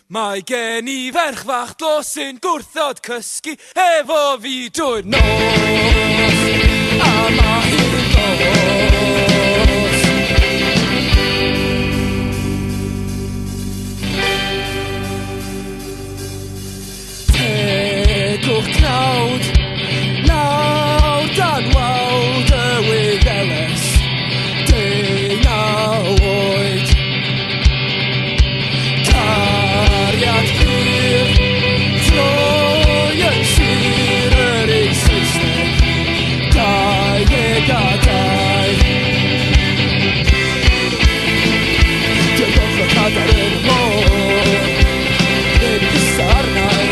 Mae gen I ferch fach dlos sy'n gwrthod cysgu efo fi drwy'r nos, a mae hi'n dos. Tegwch cnawd, nawr dan wawd y Wyddeles, 19 oed. Cariad hir, troi yn sir yr ei Saesneg, 22. Dwi'n goffo cadar yn y môr, yn isarnau.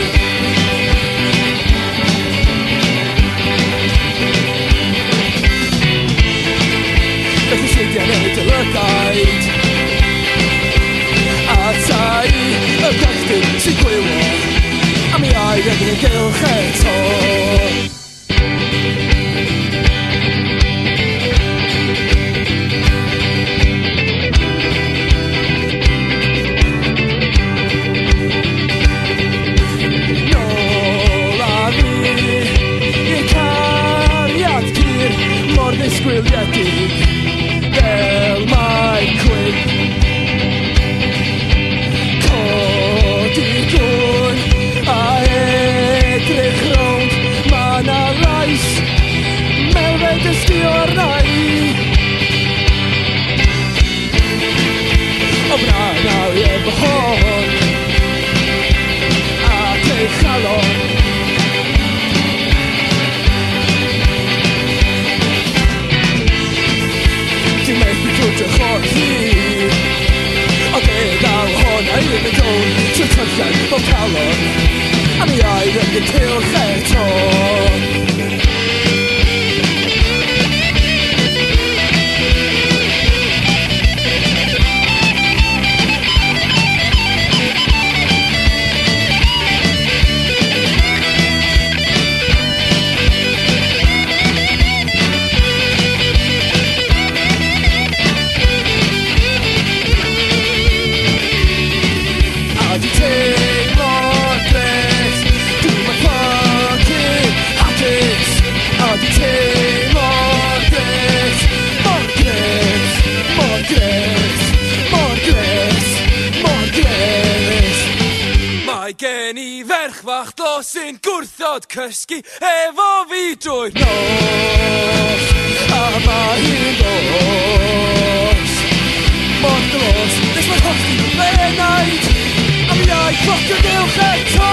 Felly seidiau newid y lygaid, a tai y galltyn sy'n gwylo, a mi aedd yn ein gylch eto. Nôl â ni i'r cariad cyr mor ddisgwyliedig fel mae'n cwyn. Codi gwn a edrych rownd, ma' na lais melfed dysgu o'r nai. O bran awr efo hon ac ei chalon. Dwi'n methu gwydrych o'r hyd, o ddal hon a un y dôn trwy tyllian o calon, a mi aedd yn gyntilch eto. A di teimlo'n gres, dwi'n fucking hapus. A di teimlo'n gres, mor gres, mor gres, mor gres, mor gres. Mae gen I ferch fach dlos sy'n gwrthod cysgu efo fi drwy'r nos, a mae hi'n dos. Mor glos, nes mae'n hoffi fe naid, a mi a'i cloc y gylch eto.